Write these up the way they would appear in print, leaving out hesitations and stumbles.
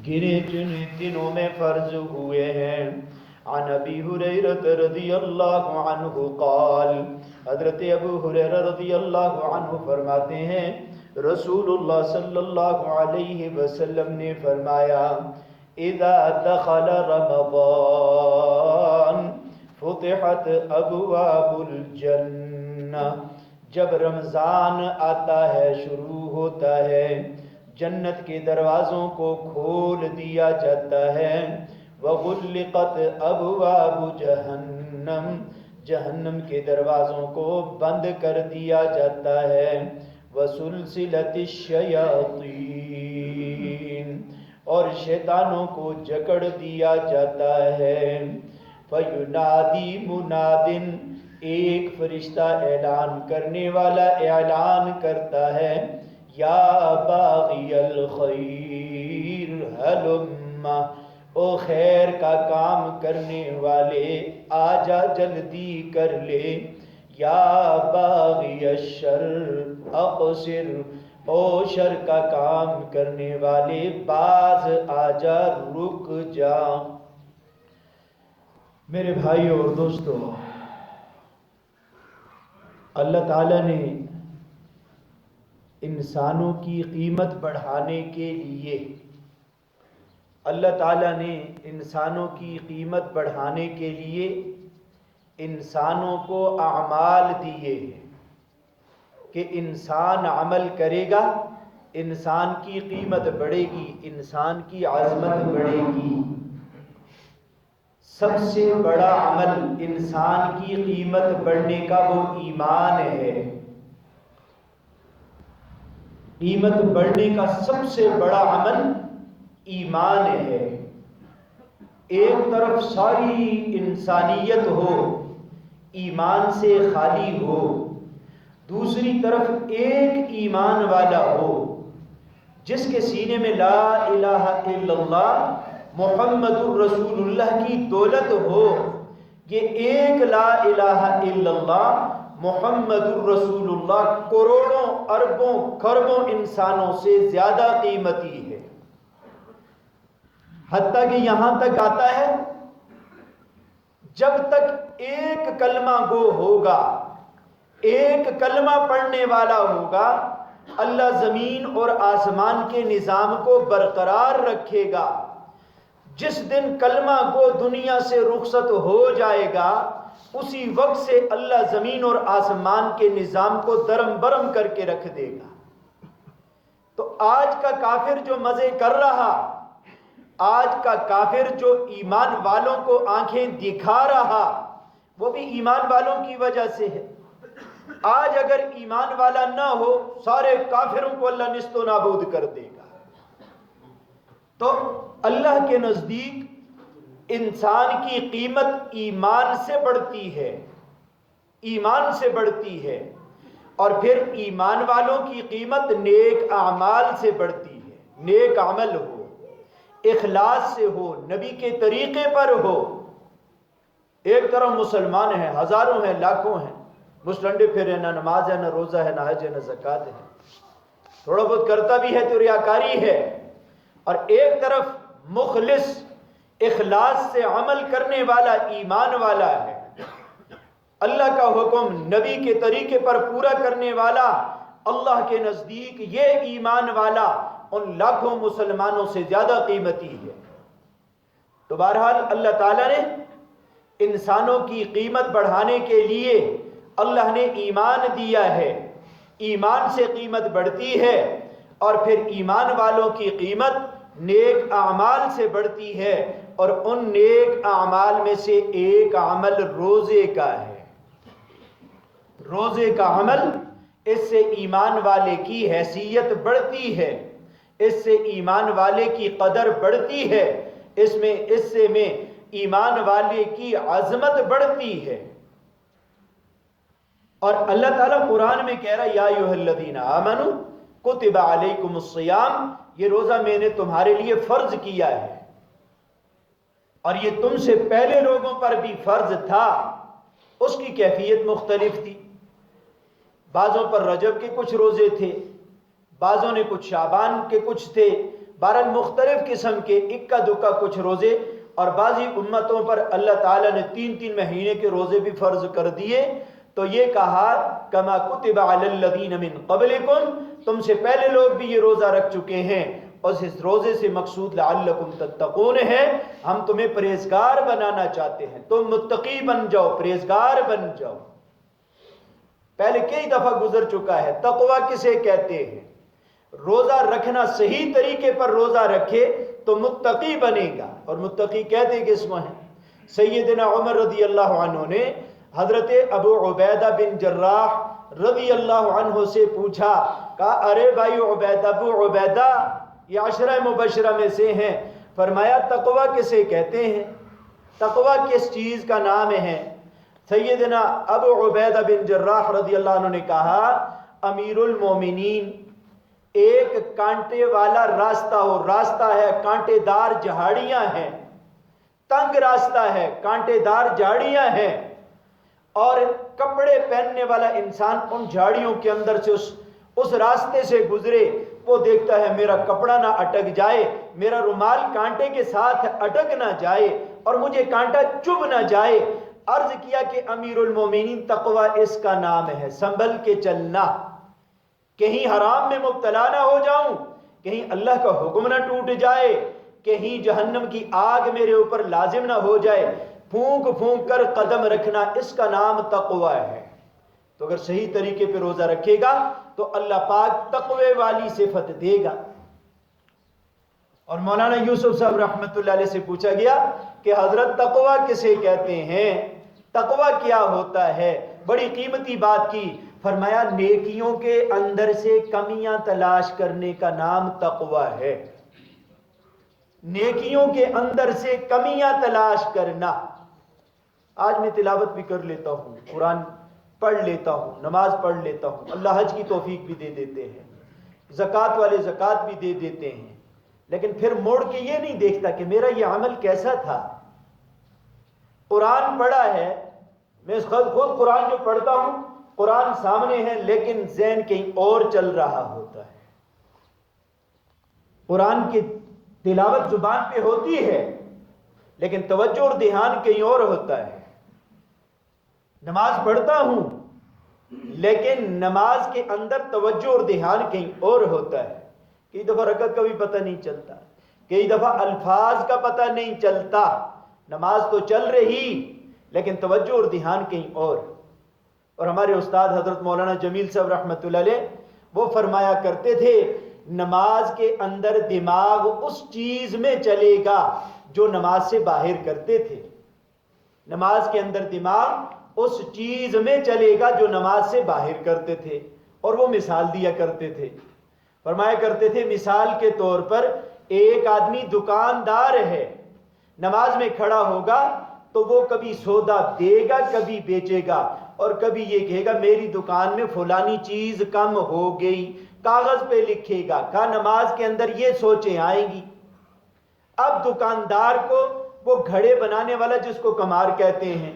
گنے چنے دنوں میں فرض ہوئے ہیں۔ عن ابی ہریرہ رضی اللہ عنہ قال، حضرت ابو ہریرہ رضی اللہ عنہ فرماتے ہیں رسول اللہ صلی اللہ علیہ وسلم نے فرمایا اذا دخل رمضان فتحت ابواب الجنہ، جب رمضان آتا ہے، شروع ہوتا ہے، جنت کے دروازوں کو کھول دیا جاتا ہے۔ وغلقت ابواب جہنم، جہنم کے دروازوں کو بند کر دیا جاتا ہے۔ وسلسلت الشیاطین، اور شیطانوں کو جکڑ دیا جاتا ہے۔ فینادی منادن، ایک فرشتہ اعلان کرنے والا اعلان کرتا ہے یا باغی الخیر ہلم، او خیر کا کام کرنے والے آجا جلدی کر لے۔ یا باغی الشر اقصر، او شر کا کام کرنے والے باز آجا، رک جا۔ میرے بھائیو اور دوستو، اللہ تعالیٰ نے انسانوں کی قیمت بڑھانے کے لیے، اللہ تعالیٰ نے انسانوں کی قیمت بڑھانے کے لیے انسانوں کو اعمال دیے ہیں کہ انسان عمل کرے گا، انسان کی قیمت بڑھے گی، انسان کی عظمت بڑھے گی۔ سب سے بڑا عمل انسان کی قیمت بڑھنے کا وہ ایمان ہے۔ قیمت بڑھنے کا سب سے بڑا عمل ایمان ہے۔ ایک طرف ساری انسانیت ہو، ایمان سے خالی ہو، دوسری طرف ایک ایمان والا ہو جس کے سینے میں لا الہ الا اللہ محمد الرسول اللہ کی دولت ہو۔ یہ ایک لا الہ الا اللہ محمد الرسول اللہ کروڑوں اربوں کھربوں انسانوں سے زیادہ قیمتی ہے۔ حتیٰ کہ یہاں تک آتا ہے جب تک ایک کلمہ گو ہوگا، ایک کلمہ پڑھنے والا ہوگا، اللہ زمین اور آسمان کے نظام کو برقرار رکھے گا۔ جس دن کلمہ گو دنیا سے رخصت ہو جائے گا، اسی وقت سے اللہ زمین اور آسمان کے نظام کو درم برم کر کے رکھ دے گا۔ تو آج کا کافر جو مزے کر رہا، آج کا کافر جو ایمان والوں کو آنکھیں دکھا رہا، وہ بھی ایمان والوں کی وجہ سے ہے۔ آج اگر ایمان والا نہ ہو، سارے کافروں کو اللہ نیست و نابود کر دے گا۔ تو اللہ کے نزدیک انسان کی قیمت ایمان سے بڑھتی ہے، ایمان سے بڑھتی ہے، اور پھر ایمان والوں کی قیمت نیک اعمال سے بڑھتی ہے۔ نیک عمل ہو، اخلاص سے ہو، نبی کے طریقے پر ہو۔ ایک طرف مسلمان ہیں، ہزاروں ہیں، لاکھوں ہیں، مسلنڈے پھرے، نہ نماز ہے، نہ روزہ ہے، نہ حج ہے، نہ زکوٰۃ ہے، تھوڑا بہت کرتا بھی ہے تو ریاکاری ہے۔ اور ایک طرف مخلص اخلاص سے عمل کرنے والا ایمان والا ہے، اللہ کا حکم نبی کے طریقے پر پورا کرنے والا، اللہ کے نزدیک یہ ایمان والا ان لاکھوں مسلمانوں سے زیادہ قیمتی ہے۔ تو بہرحال اللہ تعالیٰ نے انسانوں کی قیمت بڑھانے کے لیے اللہ نے ایمان دیا ہے۔ ایمان سے قیمت بڑھتی ہے، اور پھر ایمان والوں کی قیمت نیک اعمال سے بڑھتی ہے، اور ان نیک اعمال میں سے ایک عمل روزے کا ہے۔ روزے کا عمل، اس سے ایمان والے کی حیثیت بڑھتی ہے، اس سے ایمان والے کی قدر بڑھتی ہے، اس سے ایمان والے کی عظمت بڑھتی ہے۔ اور اللہ تعالیٰ قرآن میں کہہ رہا ہے یا ایھا الذین آمنوا کتب علیکم الصیام، یہ روزہ میں نے تمہارے لیے فرض کیا ہے، اور یہ تم سے پہلے لوگوں پر بھی فرض تھا۔ اس کی کیفیت مختلف تھی، بعضوں پر رجب کے کچھ روزے تھے، بعضوں نے کچھ شعبان کے کچھ تھے، بہرحال مختلف قسم کے اکا دکا کچھ روزے، اور بعضی امتوں پر اللہ تعالیٰ نے 3 مہینے کے روزے بھی فرض کر دیے، تو یہ کہا کما کتب علی الذین من قبلکم، تم سے پہلے لوگ بھی یہ روزہ رکھ چکے ہیں، اور اس روزے سے مقصود لعلکم تتقون ہے، ہم تمہیں پرہیزگار بنانا چاہتے ہیں، تم متقی بن جاؤ، پرہیزگار بن جاؤ۔ پہلے کئی دفعہ گزر چکا ہے، تقوی کسے کہتے ہیں؟ روزہ رکھنا، صحیح طریقے پر روزہ رکھے تو متقی بنے گا، اور متقی کہتے کس کو ہیں؟ سیدنا عمر رضی اللہ عنہ نے حضرت ابو عبیدہ بن جراح رضی اللہ عنہ سے پوچھا، کہا ارے بھائی عبیدہ، ابو عبیدہ یہ عشرہ مبشرہ میں سے ہیں، فرمایا تقوی کسے کہتے ہیں؟ تقوی کس چیز کا نام ہے؟ سیدنا ابو عبیدہ بن جراح رضی اللہ عنہ نے کہا، امیر المومنین، ایک کانٹے والا راستہ ہو، راستہ ہے کانٹے دار جھاڑیاں ہیں، تنگ راستہ ہے، کانٹے دار جھاڑیاں ہیں، اور کپڑے پہننے والا انسان ان جھاڑیوں کے اندر سے اس راستے سے گزرے، وہ دیکھتا ہے میرا کپڑا نہ اٹک جائے، میرا رومال کانٹے کے ساتھ اٹک نہ جائے، اور مجھے کانٹا چبھ نہ جائے۔ عرض کیا کہ امیر المومنین تقوی اس کا نام ہے، سنبھل کے چلنا، کہیں حرام میں مبتلا نہ ہو جاؤں، کہیں اللہ کا حکم نہ ٹوٹ جائے، کہیں جہنم کی آگ میرے اوپر لازم نہ ہو جائے، پھونک پھونک کر قدم رکھنا، اس کا نام تقوی ہے۔ تو اگر صحیح طریقے پہ روزہ رکھے گا تو اللہ پاک تقوی والی صفت دے گا۔ اور مولانا یوسف صاحب رحمۃ اللہ علیہ سے پوچھا گیا کہ حضرت تقوی کسے کہتے ہیں؟ تقوی کیا ہوتا ہے؟ بڑی قیمتی بات کی، فرمایا نیکیوں کے اندر سے کمیاں تلاش کرنے کا نام تقوی ہے۔ نیکیوں کے اندر سے کمیاں تلاش کرنا۔ آج میں تلاوت بھی کر لیتا ہوں، قرآن پڑھ لیتا ہوں، نماز پڑھ لیتا ہوں، اللہ حج کی توفیق بھی دے دیتے ہیں، زکوٰۃ والے زکوٰۃ بھی دے دیتے ہیں، لیکن پھر موڑ کے یہ نہیں دیکھتا کہ میرا یہ عمل کیسا تھا۔ قرآن پڑھا ہے، میں خود قرآن جو پڑھتا ہوں، قرآن سامنے ہے لیکن ذہن کہیں اور چل رہا ہوتا ہے۔ قرآن کی تلاوت زبان پہ ہوتی ہے لیکن توجہ اور دھیان کہیں اور ہوتا ہے۔ نماز پڑھتا ہوں لیکن نماز کے اندر توجہ اور دھیان کہیں اور ہوتا ہے۔ کئی دفعہ رکعت کا بھی پتہ نہیں چلتا، کئی دفعہ الفاظ کا پتہ نہیں چلتا، نماز تو چل رہی لیکن توجہ اور دھیان کہیں اور ہمارے استاد حضرت مولانا جمیل صاحب رحمۃ اللہ علیہ وہ فرمایا کرتے تھے، نماز کے اندر دماغ اس چیز میں چلے گا جو نماز سے باہر کرتے تھے، نماز کے اندر دماغ اس چیز میں چلے گا جو نماز سے باہر کرتے تھے۔ اور وہ مثال دیا کرتے تھے، فرمایا کرتے تھے مثال کے طور پر ایک آدمی دکاندار ہے، نماز میں کھڑا ہوگا تو وہ کبھی سودا دے گا، کبھی بیچے گا، اور کبھی یہ کہے گا میری دکان میں فلانی چیز کم ہو گئی، کاغذ پہ لکھے گا، کہا نماز کے اندر یہ سوچیں آئیں گی۔ اب دکاندار کو وہ گھڑے بنانے والا جس کو کمار کہتے ہیں،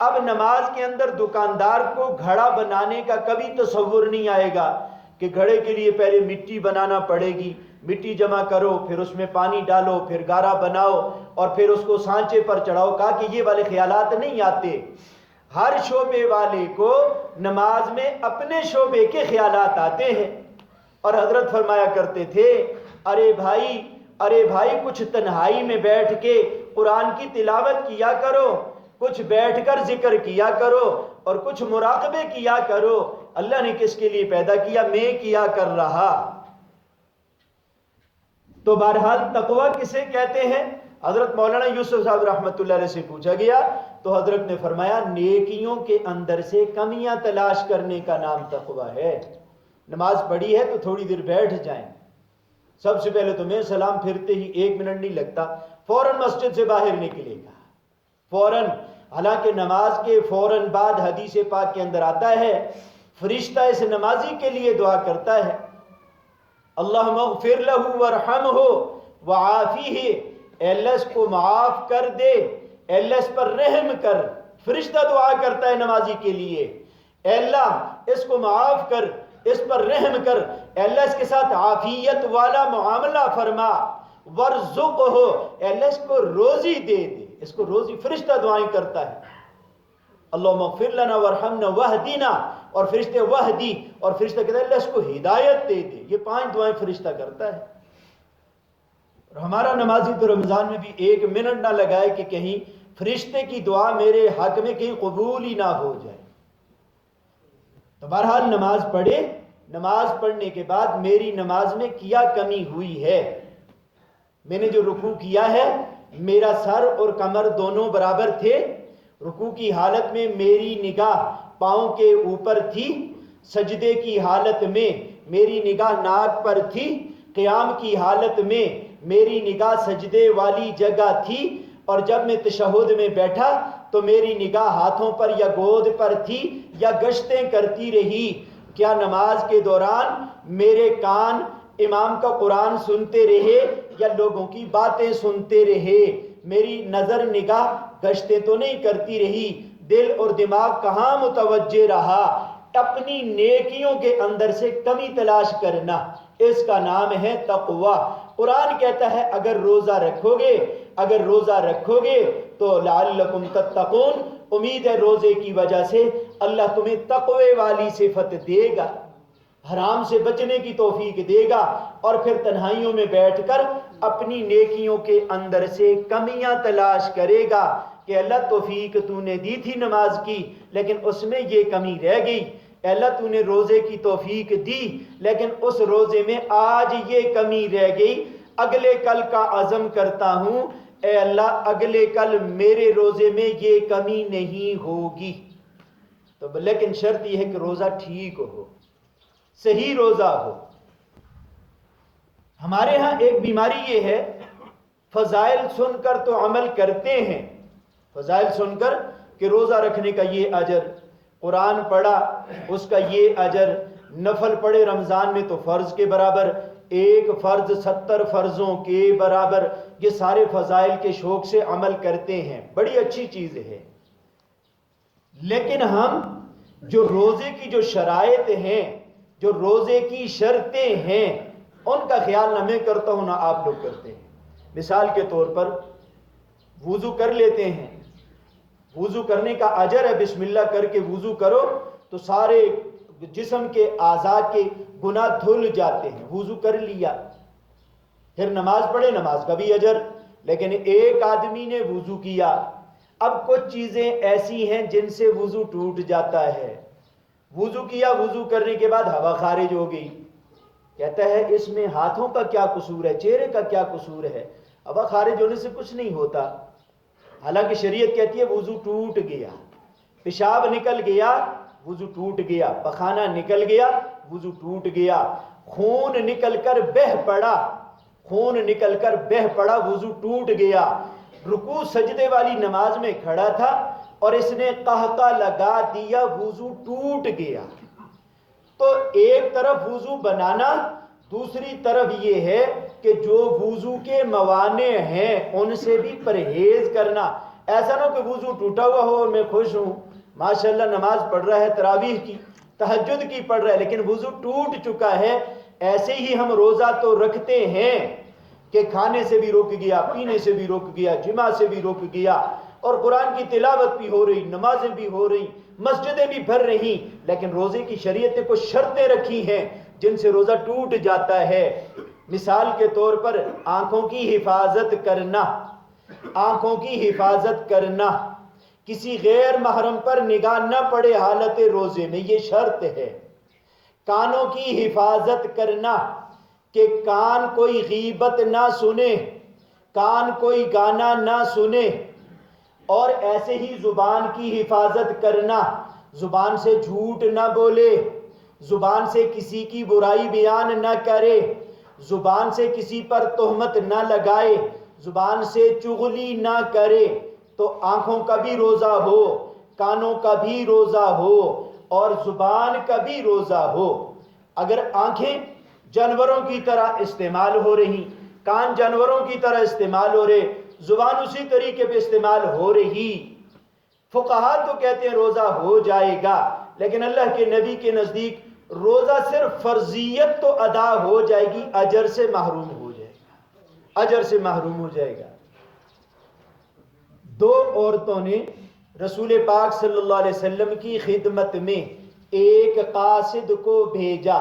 اب نماز کے اندر دکاندار کو گھڑا بنانے کا کبھی تصور نہیں آئے گا کہ گھڑے کے لیے پہلے مٹی بنانا پڑے گی، مٹی جمع کرو، پھر اس میں پانی ڈالو، پھر گارا بناؤ، اور پھر اس کو سانچے پر چڑھاؤ۔ کہا کہ یہ والے خیالات نہیں آتے۔ ہر شعبے والے کو نماز میں اپنے شعبے کے خیالات آتے ہیں۔ اور حضرت فرمایا کرتے تھے، ارے بھائی کچھ تنہائی میں بیٹھ کے قرآن کی تلاوت کیا کرو، کچھ بیٹھ کر ذکر کیا کرو، اور کچھ مراقبے کیا کرو۔ اللہ نے کس کے لیے پیدا کیا؟ میں کیا کر رہا۔ تو بہرحال تقوی کسے کہتے ہیں؟ حضرت مولانا یوسف صاحب رحمۃ اللہ علیہ سے پوچھا گیا تو حضرت نے فرمایا نیکیوں کے اندر سے کمیاں تلاش کرنے کا نام تقوی ہے۔ نماز پڑھی ہے تو تھوڑی دیر بیٹھ جائیں، سب سے پہلے تمہیں سلام پھرتے ہی 1 منٹ نہیں لگتا، فوراً مسجد سے باہر نکلے گا، فوراً۔ حالانکہ نماز کے فوراً بعد حدیث پاک کے اندر آتا ہے فرشتہ اس نمازی کے لیے دعا کرتا ہے، اللہم اغفر لہ ورحمہ وعافیہ، اے اللہ اس کو معاف کر دے، اے اللہ اس پر رحم کر۔ فرشتہ دعا کرتا ہے نمازی کے لیے، اے اللہ اس کو معاف کر، اس پر رحم کر، اے اللہ اس کے ساتھ عافیت والا معاملہ فرما، ورزقہ، اے اللہ اس کو روزی دے دے، اس کو روزی، فرشتہ دعائیں کرتا ہے، اللہم اغفر لنا ورحمنا وہدینا، اور فرشتے وہدی، اور فرشتہ کہتا ہے اللہ اس کو ہدایت دے دے، یہ 5 دعائیں فرشتہ کرتا ہے۔ اور ہمارا نمازی تو رمضان میں بھی 1 منٹ نہ لگائے کہ کہیں فرشتے کی دعا میرے حق میں کہیں قبول ہی نہ ہو جائے۔ تو بہرحال نماز پڑھے، نماز پڑھنے کے بعد میری نماز میں کیا کمی ہوئی ہے، میں نے جو رکوع کیا ہے میرا سر اور کمر دونوں برابر تھے، رکوع کی حالت میں میری نگاہ پاؤں کے اوپر تھی، سجدے کی حالت میں میری نگاہ ناک پر تھی، قیام کی حالت میں میری نگاہ سجدے والی جگہ تھی، اور جب میں تشہد میں بیٹھا تو میری نگاہ ہاتھوں پر یا گود پر تھی یا گشتیں کرتی رہی۔ کیا نماز کے دوران میرے کان امام کا قرآن سنتے رہے یا لوگوں کی باتیں سنتے رہے؟ میری نظر نگاہ گشتیں تو نہیں کرتی رہی، دل اور دماغ کہاں متوجہ رہا؟ اپنی نیکیوں کے اندر سے کمی تلاش کرنا، اس کا نام ہے تقوی۔ قرآن کہتا ہے اگر روزہ رکھو گے، اگر روزہ رکھو گے تو لعلکم تتقون، امید ہے روزے کی وجہ سے اللہ تمہیں تقوی والی صفت دے گا، حرام سے بچنے کی توفیق دے گا، اور پھر تنہائیوں میں بیٹھ کر اپنی نیکیوں کے اندر سے کمیاں تلاش کرے گا کہ اللہ توفیق تو نے دی تھی نماز کی لیکن اس میں یہ کمی رہ گئی، اے اللہ تو نے روزے کی توفیق دی لیکن اس روزے میں آج یہ کمی رہ گئی، اگلے کل کا عزم کرتا ہوں اے اللہ اگلے کل میرے روزے میں یہ کمی نہیں ہوگی۔ تو لیکن شرط یہ ہے کہ روزہ ٹھیک ہو، صحیح روزہ ہو۔ ہمارے ہاں ایک بیماری یہ ہے، فضائل سن کر تو عمل کرتے ہیں، فضائل سن کر کہ روزہ رکھنے کا یہ اجر، قرآن پڑھا اس کا یہ اجر، نفل پڑھے رمضان میں تو فرض کے برابر، ایک فرض 70 فرضوں کے برابر، یہ سارے فضائل کے شوق سے عمل کرتے ہیں، بڑی اچھی چیز ہے۔ لیکن ہم جو روزے کی جو شرائط ہیں، جو روزے کی شرطیں ہیں، ان کا خیال نہ میں کرتا ہوں نہ آپ لوگ کرتے ہیں۔ مثال کے طور پر وضو کر لیتے ہیں، وضو کرنے کا اجر ہے، بسم اللہ کر کے وضو کرو تو سارے جسم کے اعضاء کے گناہ دھل جاتے ہیں، وضو کر لیا، پھر نماز پڑھے، نماز کا بھی اجر۔ لیکن ایک آدمی نے وضو کیا، اب کچھ چیزیں ایسی ہیں جن سے وضو ٹوٹ جاتا ہے، وضو کیا، وضو کرنے کے بعد ہوا خارج ہو گئی، کہتا ہے اس میں ہاتھوں کا کیا قصور ہے، چہرے کا کیا قصور ہے، ہوا خارج ہونے سے کچھ نہیں ہوتا، حالانکہ شریعت کہتی ہے وضو ٹوٹ گیا، پیشاب نکل گیا وضو ٹوٹ گیا، پخانہ نکل گیا وضو ٹوٹ گیا، خون نکل کر بہہ پڑا، خون نکل کر بہہ پڑا، وضو ٹوٹ گیا۔ رکوع سجدے والی نماز میں کھڑا تھا اور اس نے قہقہ لگا دیا، وضو ٹوٹ گیا۔ تو ایک طرف وضو بنانا، دوسری طرف یہ ہے کہ جو وضو کے موانع ہیں ان سے بھی پرہیز کرنا۔ ایسا نہ کہ وضو ٹوٹا ہوا ہو اور میں خوش ہوں، ماشاءاللہ نماز پڑھ رہا ہے، تراویح کی تہجد کی پڑھ رہا ہے، لیکن وضو ٹوٹ چکا ہے۔ ایسے ہی ہم روزہ تو رکھتے ہیں کہ کھانے سے بھی رک گیا، پینے سے بھی رک گیا، جماع سے بھی رک گیا، اور قرآن کی تلاوت بھی ہو رہی، نمازیں بھی ہو رہی، مسجدیں بھی بھر رہی، لیکن روزے کی شریعت نے کچھ شرطیں رکھی ہیں جن سے روزہ ٹوٹ جاتا ہے۔ مثال کے طور پر آنکھوں کی حفاظت کرنا، آنکھوں کی حفاظت کرنا، کسی غیر محرم پر نگاہ نہ پڑے حالت روزے میں، یہ شرط ہے۔ کانوں کی حفاظت کرنا کہ کان کوئی غیبت نہ سنے، کان کوئی گانا نہ سنے، اور ایسے ہی زبان کی حفاظت کرنا، زبان سے جھوٹ نہ بولے، زبان سے کسی کی برائی بیان نہ کرے، زبان سے کسی پر تہمت نہ لگائے، زبان سے چغلی نہ کرے۔ تو آنکھوں کا بھی روزہ ہو، کانوں کا بھی روزہ ہو، اور زبان کا بھی روزہ ہو۔ اگر آنکھیں جانوروں کی طرح استعمال ہو رہی، کان جانوروں کی طرح استعمال ہو رہے، زبان اسی طریقے پہ استعمال ہو رہی، فقہا تو کہتے ہیں روزہ ہو جائے گا، لیکن اللہ کے نبی کے نزدیک روزہ صرف فرضیت تو ادا ہو جائے گی، اجر سے محروم ہو جائے گا، اجر سے محروم ہو جائے گا۔ دو عورتوں نے رسول پاک صلی اللہ علیہ وسلم کی خدمت میں ایک قاصد کو بھیجا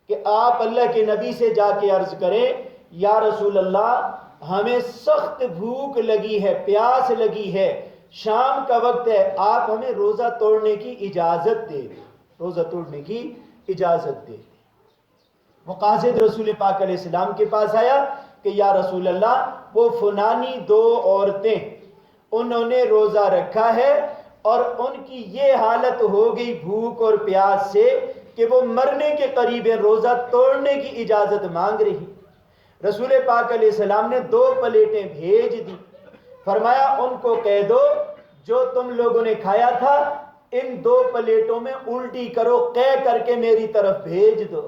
کہ آپ اللہ کے نبی سے جا کے عرض کریں، یا رسول اللہ ہمیں سخت بھوک لگی ہے، پیاس لگی ہے، شام کا وقت ہے، آپ ہمیں روزہ توڑنے کی اجازت دے دیں، روزہ توڑنے کی اجازت دے دیں۔ وہ قاصد رسول پاک علیہ السلام کے پاس آیا کہ یا رسول اللہ وہ فلانی دو عورتیں انہوں نے روزہ رکھا ہے اور ان کی یہ حالت ہو گئی بھوک اور پیاس سے کہ وہ مرنے کے قریب ہیں، روزہ توڑنے کی اجازت مانگ رہی۔ رسول پاک علیہ السلام نے 2 پلیٹیں بھیج دی، فرمایا ان کو کہہ دو جو تم لوگوں نے کھایا تھا ان 2 پلیٹوں میں الٹی کرو، قے کر کے میری طرف بھیج دو۔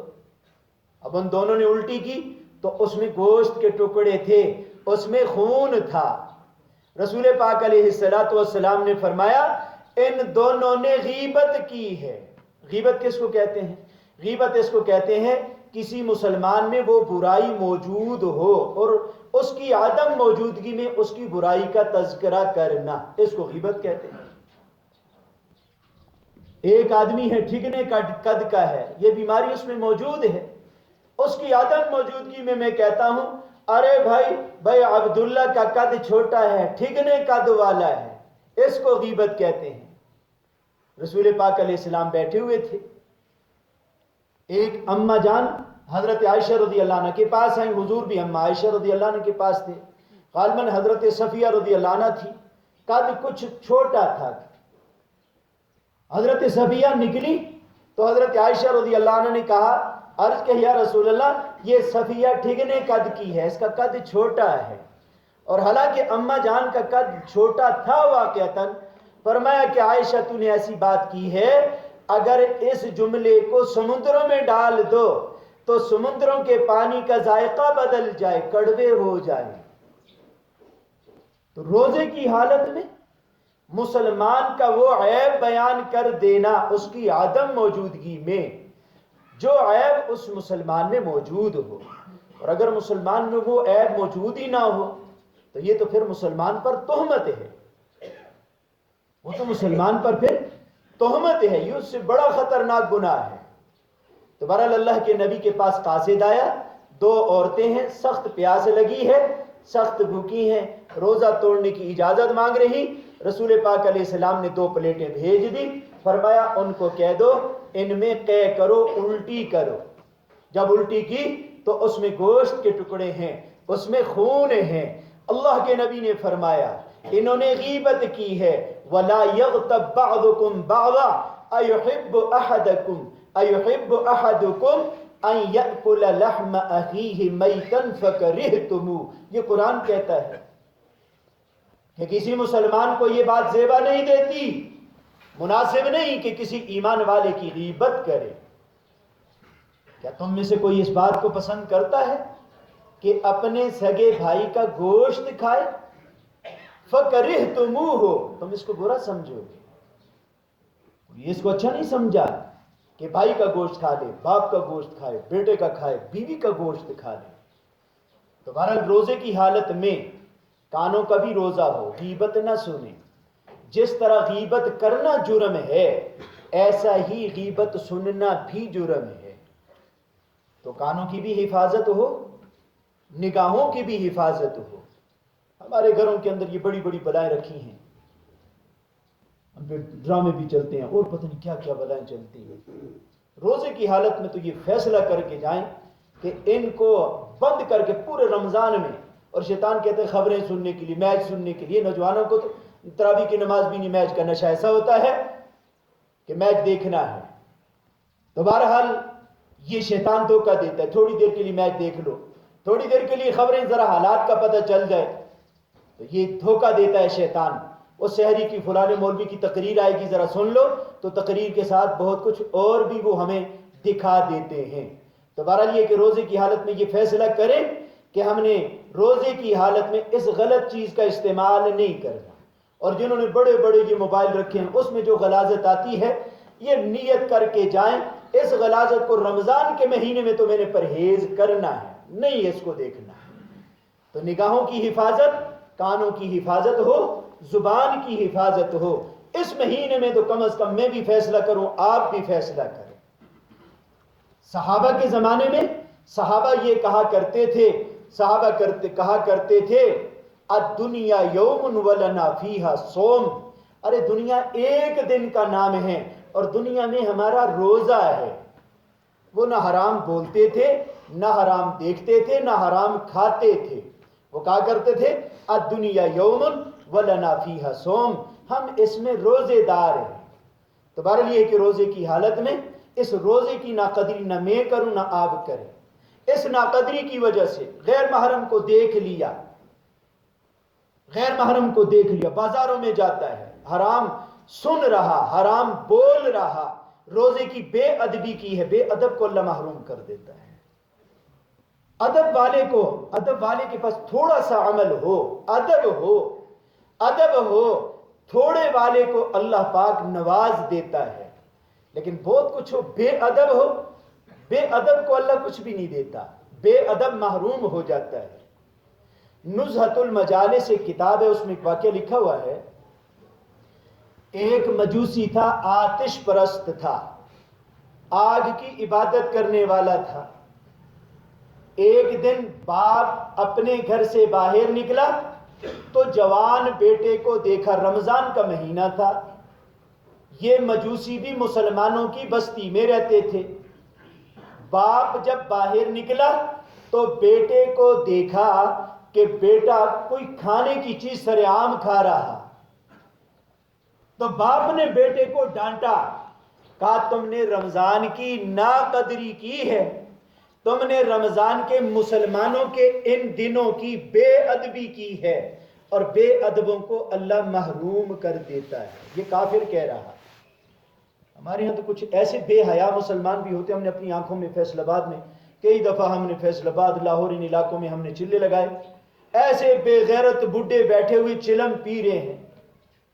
اب ان دونوں نے الٹی کی تو اس میں گوشت کے ٹکڑے تھے، اس میں خون تھا۔ رسول پاک علیہ السلام نے فرمایا ان دونوں نے غیبت کی ہے۔ غیبت کس کو کہتے ہیں؟ غیبت اس کو کہتے ہیں کسی مسلمان میں وہ برائی موجود ہو اور اس کی عدم موجودگی میں اس کی برائی کا تذکرہ کرنا، اس کو غیبت کہتے ہیں۔ ایک آدمی ہے ٹھگنے کا قد کا ہے، یہ بیماری اس میں موجود ہے، اس کی عدم موجودگی میں میں کہتا ہوں ارے بھائی عبداللہ کا قد چھوٹا ہے، ٹھگنے قد والا ہے، اس کو غیبت کہتے ہیں۔ رسول پاک علیہ السلام بیٹھے ہوئے تھے، ایک اماں جان حضرت عائشہ رضی اللہ عنہ کے پاس آئیں، حضور بھی اماں عائشہ رضی اللہ عنہ کے پاس تھے، غالباً حضرت صفیہ رضی اللہ عنہ تھی، قد کچھ چھوٹا تھا۔ حضرت صفیہ نکلی تو حضرت عائشہ رضی اللہ عنہ نے کہا، عرض کہ یا رسول اللہ یہ صفیہ ٹھگنے قد کی ہے، اس کا قد چھوٹا ہے۔ اور حالانکہ اماں جان کا قد چھوٹا تھا واقعتاً، فرمایا کہ عائشہ تو نے ایسی بات کی ہے اگر اس جملے کو سمندروں میں ڈال دو تو سمندروں کے پانی کا ذائقہ بدل جائے، کڑوے ہو جائے۔ تو روزے کی حالت میں مسلمان کا وہ عیب بیان کر دینا اس کی عدم موجودگی میں جو عیب اس مسلمان میں موجود ہو، اور اگر مسلمان میں وہ عیب موجود ہی نہ ہو تو یہ تو پھر مسلمان پر تہمت ہے، وہ تو مسلمان پر پھر تہمت ہے، یہ اس سے بڑا خطرناک گناہ ہے۔ تو بہرحال اللہ کے نبی کے پاس قاصد آیا، 2 عورتیں ہیں، سخت پیاس لگی ہے، سخت بھوکی ہیں، روزہ توڑنے کی اجازت مانگ رہی۔ رسول پاک علیہ السلام نے 2 پلیٹیں بھیج دی، فرمایا ان کو کہہ دو ان میں قے کرو، الٹی کرو۔ جب الٹی کی تو اس میں گوشت کے ٹکڑے ہیں، اس میں خون ہیں۔ اللہ کے نبی نے فرمایا انہوں نے غیبت کی ہے، وَلَا يَغْتَبْ بَعْضُكُمْ بَعْضًا أَيُحِبُّ أَحَدُكُمْ أَن يَأْكُلَ لَحْمَ أَخِيهِ مَيْتًا فَكَرِهْتُمُوهُ۔ یہ قرآن کہتا ہے کہ کسی مسلمان کو یہ بات زیبا نہیں دیتی، مناسب نہیں کہ کسی ایمان والے کی غیبت کرے۔ کیا تم میں سے کوئی اس بات کو پسند کرتا ہے کہ اپنے سگے بھائی کا گوشت کھائے؟ فَكَرِهْتُمُوهُ، تم اس کو برا سمجھو گے، یہ اس کو اچھا نہیں سمجھا کہ بھائی کا گوشت کھا لے، باپ کا گوشت کھائے، بیٹے کا کھائے، بیوی کا گوشت کھا لے۔ تو بہرحال روزے کی حالت میں کانوں کا بھی روزہ ہو، غیبت نہ سنیں۔ جس طرح غیبت کرنا جرم ہے ایسا ہی غیبت سننا بھی جرم ہے۔ تو کانوں کی بھی حفاظت ہو، نگاہوں کی بھی حفاظت ہو۔ ہمارے گھروں کے اندر یہ بڑی بڑی بلائیں رکھی ہیں، ہم پہ ڈرامے بھی چلتے ہیں اور پتہ نہیں کیا کیا بلائیں چلتی ہیں۔ روزے کی حالت میں تو یہ فیصلہ کر کے جائیں کہ ان کو بند کر کے پورے رمضان میں، اور شیطان کہتے ہیں خبریں سننے کے لیے، میچ سننے کے لیے، نوجوانوں کو تو تراویح کی نماز بھی نہیں، میچ کا نشہ ایسا ہوتا ہے کہ میچ دیکھنا ہے۔ تو بہرحال یہ شیطان دھوکہ دیتا ہے، تھوڑی دیر کے لیے میچ دیکھ لو، تھوڑی دیر کے لیے خبریں ذرا حالات کا پتہ چل جائے، تو یہ دھوکہ دیتا ہے شیطان۔ وہ سحری کی فلاں مولوی کی تقریر آئے گی ذرا سن لو، تو تقریر کے ساتھ بہت کچھ اور بھی وہ ہمیں دکھا دیتے ہیں۔ تو بہرحال یہ کہ روزے کی حالت میں یہ فیصلہ کریں کہ ہم نے روزے کی حالت میں اس غلط چیز کا استعمال نہیں کرنا۔ اور جنہوں نے بڑے بڑے یہ موبائل رکھے ہیں اس میں جو غلاظت آتی ہے، یہ نیت کر کے جائیں اس غلاظت کو رمضان کے مہینے میں تو میں نے پرہیز کرنا ہے، نہیں اس کو دیکھنا ہے۔ تو نگاہوں کی حفاظت، کانوں کی حفاظت ہو، زبان کی حفاظت ہو۔ اس مہینے میں تو کم از کم میں بھی فیصلہ کروں، آپ بھی فیصلہ کریں۔ صحابہ کے زمانے میں صحابہ یہ کہا کرتے تھے، کہا کرتے تھے الدنیا یوم ولنا فیہا صوم، ارے دنیا ایک دن کا نام ہے اور دنیا میں ہمارا روزہ ہے۔ وہ نہ حرام بولتے تھے، نہ حرام دیکھتے تھے، نہ حرام کھاتے تھے۔ وہ کہا کرتے تھے الدنیا یوم ولنا فیہا صوم، ہم اس میں روزے دار ہیں۔ تو بہرحال یہ ہے کہ روزے کی حالت میں اس روزے کی ناقدری نہ میں کروں نہ آپ کریں۔ اس ناقدری کی وجہ سے غیر محرم کو دیکھ لیا، بازاروں میں جاتا ہے، حرام سن رہا، حرام بول رہا، روزے کی بے ادبی کی ہے، بے ادب کو اللہ محروم کر دیتا ہے۔ ادب والے کے پاس تھوڑا سا عمل ہو، ادب ہو، تھوڑے والے کو اللہ پاک نواز دیتا ہے، لیکن بہت کچھ ہو، بے ادب ہو، بے ادب کو اللہ کچھ بھی نہیں دیتا، بے ادب محروم ہو جاتا ہے۔ نزہۃ المجالس ایک کتاب ہے، اس میں ایک واقعہ لکھا ہوا ہے۔ ایک مجوسی تھا، آتش پرست تھا، آگ کی عبادت کرنے والا تھا۔ ایک دن باپ اپنے گھر سے باہر نکلا تو جوان بیٹے کو دیکھا، رمضان کا مہینہ تھا، یہ مجوسی بھی مسلمانوں کی بستی میں رہتے تھے۔ باپ جب باہر نکلا تو بیٹے کو دیکھا کہ بیٹا کوئی کھانے کی چیز سرعام کھا رہا۔ تو باپ نے بیٹے کو ڈانٹا، کہا تم نے رمضان کی ناقدری کی ہے، تم نے رمضان کے مسلمانوں کے ان دنوں کی بے ادبی کی ہے، اور بے ادبوں کو اللہ محروم کر دیتا ہے۔ یہ کافر کہہ رہا۔ ہمارے ہاں تو کچھ ایسے بے حیا مسلمان بھی ہوتے ہیں، ہم نے اپنی آنکھوں میں فیصل آباد میں کئی دفعہ، ہم نے فیصل آباد، لاہور، ان علاقوں میں ہم نے چلے لگائے، ایسے بے غیرت بڈھے بیٹھے ہوئے چلم پی رہے ہیں،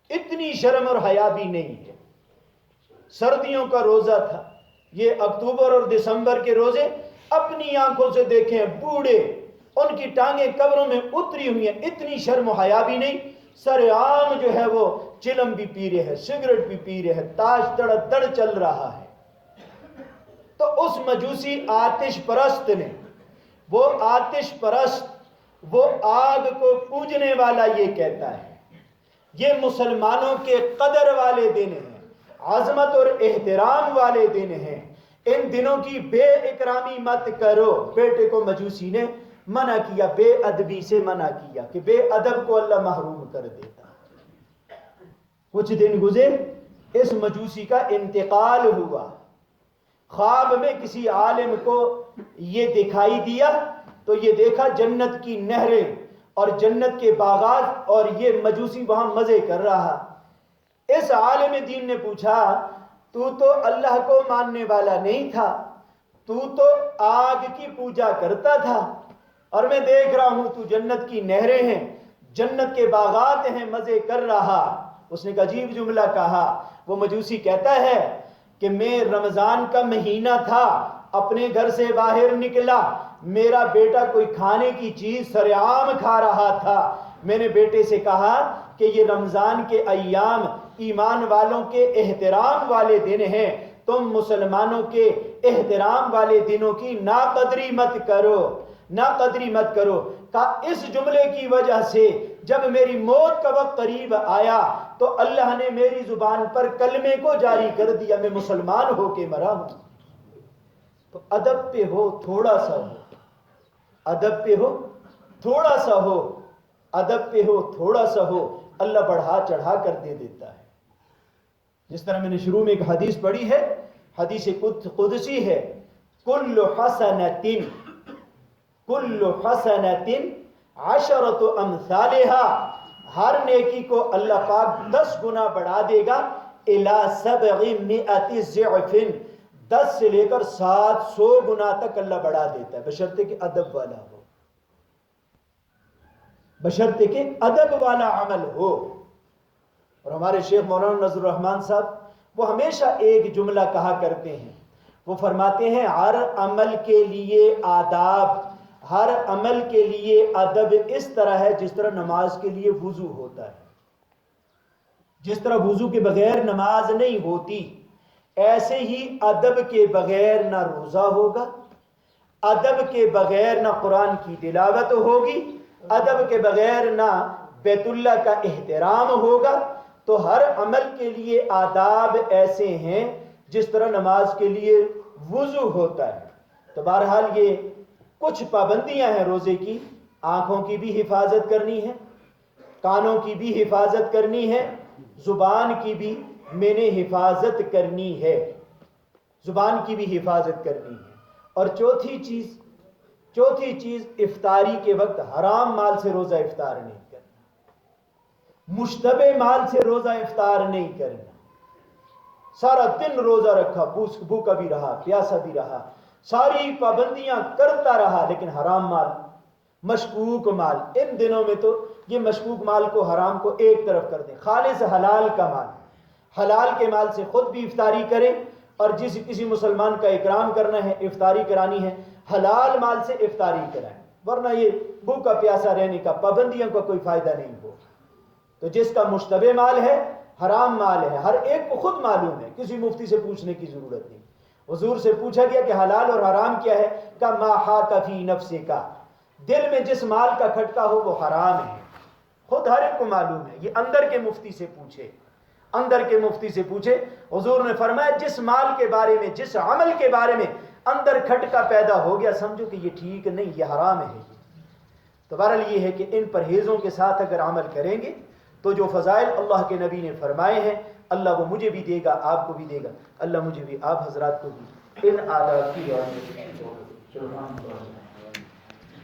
اتنی شرم اور حیا بھی نہیں ہے۔ سردیوں کا روزہ تھا، یہ اکتوبر اور دسمبر کے روزے اپنی آنکھوں سے دیکھیں، بوڑھے، ان کی ٹانگیں قبروں میں اتری ہوئی ہیں، اتنی شرم و حیا بھی نہیں، سرعام جو ہے وہ چلم بھی پی رہے ہیں، سگریٹ بھی پی رہے ہیں، تاش دڑ دڑ چل رہا ہے۔ تو اس مجوسی آتش پرست نے، وہ آتش پرست، وہ آگ کو پوجنے والا یہ کہتا ہے یہ مسلمانوں کے قدر والے دن ہیں، عظمت اور احترام والے دن ہیں، ان دنوں کی بے اکرامی مت کرو۔ بیٹے کو مجوسی نے منع کیا، بے ادبی سے منع کیا کہ بے ادب کو اللہ محروم کر دیتا۔ کچھ دن گزر، اس مجوسی کا انتقال ہوا۔ خواب میں کسی عالم کو یہ دکھائی دیا تو یہ دیکھا جنت کی نہریں اور جنت کے باغات، اور یہ مجوسی وہاں مزے کر رہا۔ اس عالم دین نے پوچھا تو اللہ کو ماننے والا نہیں تھا، تو آگ کی پوجا کرتا تھا، اور میں دیکھ رہا ہوں تو جنت کی نہریں ہیں، جنت کے باغات ہیں، مزے کر رہا۔ اس نے ایک عجیب جملہ کہا۔ وہ مجوسی کہتا ہے کہ میں رمضان کا مہینہ تھا، اپنے گھر سے باہر نکلا، میرا بیٹا کوئی کھانے کی چیز سرعام کھا رہا تھا، میں نے بیٹے سے کہا کہ یہ رمضان کے ایام ایمان والوں کے احترام والے دن ہیں، تم مسلمانوں کے احترام والے دنوں کی ناقدری مت کرو، ناقدری مت کرو۔ کہا اس جملے کی وجہ سے جب میری موت کا وقت قریب آیا تو اللہ نے میری زبان پر کلمے کو جاری کر دیا، میں مسلمان ہو کے مرا ہوں۔ تو ادب پہ ہو، تھوڑا سا ہو، ادب پہ ہو، تھوڑا سا ہو، ادب پہ ہو، تھوڑا سا ہو، اللہ بڑھا چڑھا کر دے دیتا ہے۔ جس طرح میں نے شروع میں ایک حدیث پڑھی ہے، حدیث قدسی ہے، کل حسنۃ عشرۃ امثالها، ہر نیکی کو اللہ پاک 10 گنا بڑھا دے گا، الی 700 ضعف، 10 سے لے کر 700 گنا تک اللہ بڑھا دیتا ہے، بشرطے کہ ادب والا ہو، بشرطے کہ ادب والا عمل ہو۔ اور ہمارے شیخ مولانا نذر الرحمان صاحب وہ ہمیشہ ایک جملہ کہا کرتے ہیں، وہ فرماتے ہیں ہر عمل کے لیے آداب، ہر عمل کے لیے ادب اس طرح ہے جس طرح نماز کے لیے وضو ہوتا ہے۔ جس طرح وضو کے بغیر نماز نہیں ہوتی، ایسے ہی ادب کے بغیر نہ روزہ ہوگا، ادب کے بغیر نہ قرآن کی تلاوت ہوگی، ادب کے بغیر نہ بیت اللہ کا احترام ہوگا۔ تو ہر عمل کے لیے آداب ایسے ہیں جس طرح نماز کے لیے وضو ہوتا ہے۔ تو بہرحال یہ کچھ پابندیاں ہیں روزے کی، آنکھوں کی بھی حفاظت کرنی ہے، کانوں کی بھی حفاظت کرنی ہے، زبان کی بھی میں نے حفاظت کرنی ہے، زبان کی بھی حفاظت کرنی ہے۔ اور چوتھی چیز افطاری کے وقت حرام مال سے روزہ افطار نہیں کرنا، مشتبہ مال سے روزہ افطار نہیں کرنا۔ سارا دن روزہ رکھا، بھوکا بھی رہا، پیاسا بھی رہا، ساری پابندیاں کرتا رہا، لیکن حرام مال، مشکوک مال، ان دنوں میں تو یہ مشکوک مال کو، حرام کو ایک طرف کر دیں، خالص حلال کا مال، حلال کے مال سے خود بھی افطاری کریں، اور کسی مسلمان کا اکرام کرنا ہے، افطاری کرانی ہے، حلال مال سے افطاری کرائیں، ورنہ یہ بھوکا پیاسا رہنے کا، پابندیوں کا کوئی فائدہ نہیں ہو۔ تو جس کا مشتبہ مال ہے، حرام مال ہے، ہر ایک کو خود معلوم ہے، کسی مفتی سے پوچھنے کی ضرورت نہیں۔ حضور سے پوچھا گیا کہ حلال اور حرام کیا ہے؟ کہ ما حاک فی نفسک، دل میں جس مال کا کھٹکا ہو وہ حرام ہے، خود ہر ایک کو معلوم ہے، یہ اندر کے مفتی سے پوچھے، اندر کے مفتی سے پوچھے۔ حضور نے فرمایا جس مال کے بارے میں، جس عمل کے بارے میں اندر کھٹکا پیدا ہو گیا، سمجھو کہ یہ ٹھیک نہیں، یہ حرام ہے۔ تو بہرحال یہ ہے کہ ان پرہیزوں کے ساتھ اگر عمل کریں گے تو جو فضائل اللہ کے نبی نے فرمائے ہیں، اللہ وہ مجھے بھی دے گا، آپ کو بھی دے گا، اللہ مجھے بھی، آپ حضرات کو بھی ان آداب کی